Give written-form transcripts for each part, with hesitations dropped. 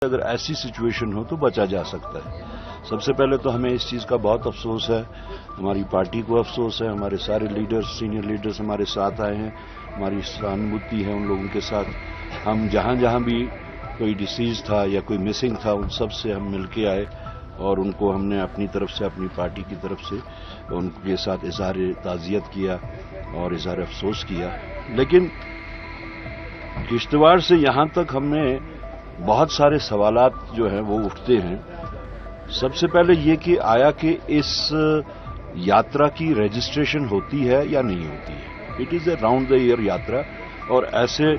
اگر ایسی سچویشن ہو تو بچا جا سکتا ہے. سب سے پہلے تو ہمیں اس چیز کا بہت افسوس ہے, ہماری پارٹی کو افسوس ہے, ہمارے سارے لیڈرز, سینئر لیڈرز ہمارے ساتھ آئے ہیں, ہماری سہانبھوتی ہے ان لوگوں کے ساتھ. ہم جہاں جہاں بھی کوئی ڈیسیز تھا یا کوئی مسنگ تھا ان سب سے ہم مل کے آئے اور ان کو ہم نے اپنی طرف سے, اپنی پارٹی کی طرف سے ان کے ساتھ اظہار تعزیت کیا اور اظہار افسوس کیا. لیکن کشتواڑ سے یہاں تک ہم نے بہت سارے سوالات جو ہیں وہ اٹھتے ہیں. سب سے پہلے یہ کہ آیا کہ اس یاترا کی رجسٹریشن ہوتی ہے یا نہیں ہوتی ہے. It is a round the year yatra اور ایسے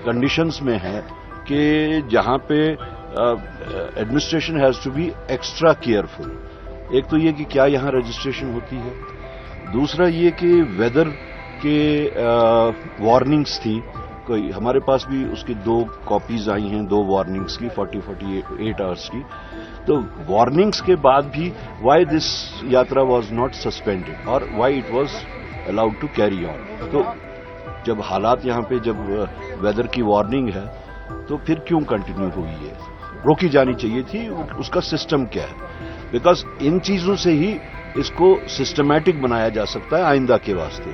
کنڈیشنز میں ہے کہ جہاں پہ administration has to be extra careful. ایک تو یہ کہ کیا یہاں رجسٹریشن ہوتی ہے, دوسرا یہ کہ ویدر کے وارننگز تھی. کوئی ہمارے پاس بھی اس کی 2 کاپیز آئی ہیں, 2 وارننگز کی 48 آورس کی. تو وارننگز کے بعد بھی why this yatra was not suspended اور why it was allowed to carry on. تو جب حالات یہاں پہ جب ویدر کی وارننگ ہے تو پھر کیوں کنٹینیو ہوئی ہے, روکی جانی چاہیے تھی. اس کا سسٹم کیا ہے, بیکاز ان چیزوں سے ہی اس کو سسٹمیٹک بنایا جا سکتا ہے آئندہ کے واسطے.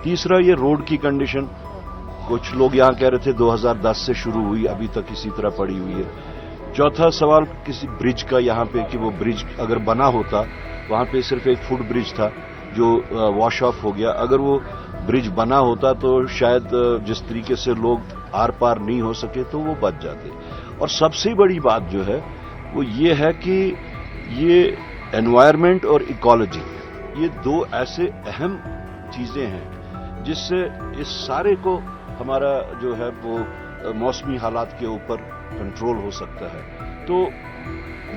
تیسرا یہ روڈ کی کنڈیشن, کچھ لوگ یہاں کہہ رہے تھے 2010 سے شروع ہوئی, ابھی تک اسی طرح پڑی ہوئی ہے. چوتھا سوال کسی برج کا یہاں پہ کہ وہ برج اگر بنا ہوتا, وہاں پہ صرف 1 فٹ برج تھا جو واش آف ہو گیا. اگر وہ برج بنا ہوتا تو شاید جس طریقے سے لوگ آر پار نہیں ہو سکے تو وہ بچ جاتے. اور سب سے بڑی بات جو ہے وہ یہ ہے کہ یہ انوائرمنٹ اور ایکالوجی, یہ 2 ایسے اہم چیزیں ہیں جس سے اس سارے کو ہمارا جو ہے وہ موسمی حالات کے اوپر کنٹرول ہو سکتا ہے. تو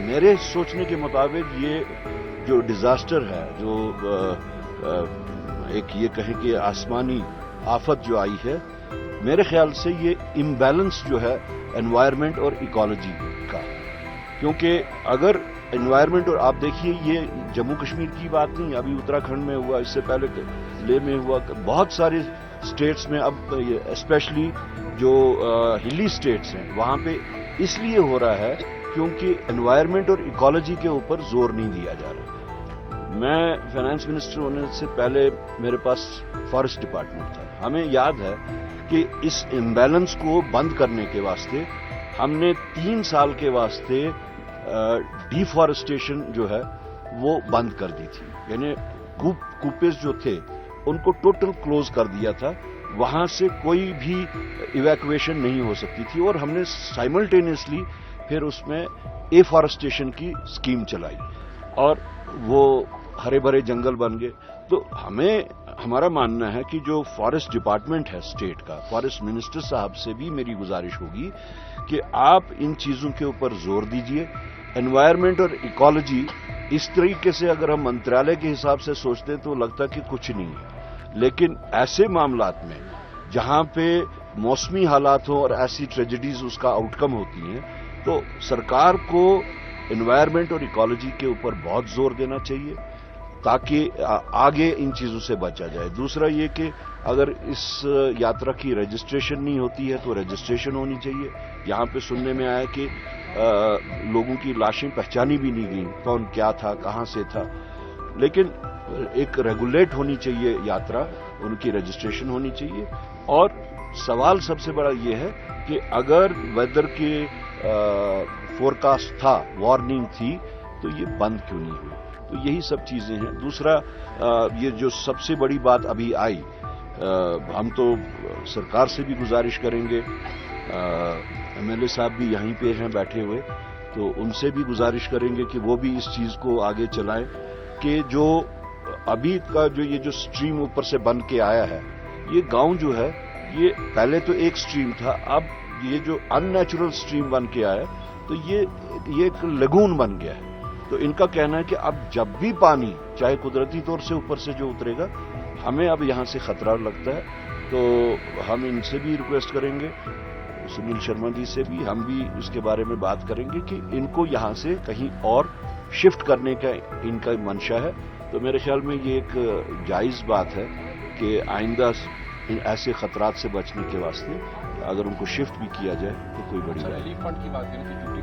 میرے سوچنے کے مطابق یہ جو ڈیزاسٹر ہے, جو ایک یہ کہیں کہ آسمانی آفت جو آئی ہے, میرے خیال سے یہ امبیلنس جو ہے انوائرمنٹ اور ایکالوجی کا. کیونکہ اگر انوائرمنٹ, اور آپ دیکھیے یہ جموں کشمیر کی بات نہیں, ابھی اتراکھنڈ میں ہوا, اس سے پہلے لیہ میں ہوا, بہت سارے اسٹیٹس میں, اب اسپیشلی جو ہلی اسٹیٹس ہیں وہاں پہ اس لیے ہو رہا ہے کیونکہ انوائرمنٹ اور ایکالوجی کے اوپر زور نہیں دیا جا رہا. میں فائنانس منسٹر ہونے سے پہلے میرے پاس فارسٹ ڈپارٹمنٹ تھا. ہمیں یاد ہے کہ اس امبیلنس کو بند کرنے کے واسطے ہم نے 3 سال کے واسطے ڈیفارسٹیشن جو ہے وہ بند کر دی تھی. یعنی کوپیز جو تھے ان کو ٹوٹل کلوز کر دیا تھا, وہاں سے کوئی بھی ایویکویشن نہیں ہو سکتی تھی. اور ہم نے سائملٹینیسلی پھر اس میں ایفارسٹیشن کی اسکیم چلائی اور وہ ہرے بھرے جنگل بن گئے. تو ہمارا ماننا ہے کہ جو فارسٹ ڈپارٹمنٹ ہے اسٹیٹ کا, فارسٹ منسٹر صاحب سے بھی میری گزارش ہوگی کہ آپ ان چیزوں کے اوپر زور دیجئے. انوائرمنٹ اور ایکالوجی اس طریقے سے اگر ہم منترالیہ کے حساب سے سوچتے تو لگتا کہ کچھ نہیں ہے, لیکن ایسے معاملات میں جہاں پہ موسمی حالات ہوں اور ایسی ٹریجڈیز اس کا آؤٹ کم ہوتی ہیں تو سرکار کو انوائرمنٹ اور ایکالوجی کے اوپر بہت زور دینا چاہیے تاکہ آگے ان چیزوں سے بچا جائے. دوسرا یہ کہ اگر اس یاترا کی رجسٹریشن نہیں ہوتی ہے تو رجسٹریشن ہونی چاہیے. یہاں پہ سننے میں آیا کہ لوگوں کی لاشیں پہچانی بھی نہیں گئیں, کون کیا تھا, کہاں سے تھا. لیکن ایک ریگولیٹ ہونی چاہیے یاترا, ان کی رجسٹریشن ہونی چاہیے. اور سوال سب سے بڑا یہ ہے کہ اگر ویدر کے فورکاسٹ تھا, وارننگ تھی, تو یہ بند کیوں نہیں ہوئی. تو یہی سب چیزیں ہیں. دوسرا یہ جو سب سے بڑی بات ابھی آئی, ہم تو سرکار سے بھی گزارش کریں گے, MLA صاحب بھی یہیں پہ ہیں بیٹھے ہوئے, تو ان سے بھی گزارش کریں گے کہ وہ بھی اس چیز کو آگے چلائیں کہ جو ابھی کا جو یہ جو اسٹریم اوپر سے بن کے آیا ہے, یہ گاؤں جو ہے یہ پہلے تو ایک اسٹریم تھا, اب یہ جو ان نیچرل اسٹریم بن کے آیا تو یہ ایک لگون بن گیا ہے. تو ان کا کہنا ہے کہ اب جب بھی پانی چاہے قدرتی طور سے اوپر سے جو اترے گا, ہمیں اب یہاں سے خطرہ لگتا ہے. تو ہم ان سے بھی ریکویسٹ کریں گے, سنیل شرما جی سے بھی ہم بھی اس کے بارے میں بات کریں گے کہ ان کو یہاں سے کہیں اور شفٹ کرنے کا ان کا منشا ہے. تو میرے خیال میں یہ ایک جائز بات ہے کہ آئندہ ایسے خطرات سے بچنے کے واسطے اگر ان کو شفٹ بھی کیا جائے تو کوئی بڑی بات نہیں. فنڈ کی بات کریں کہ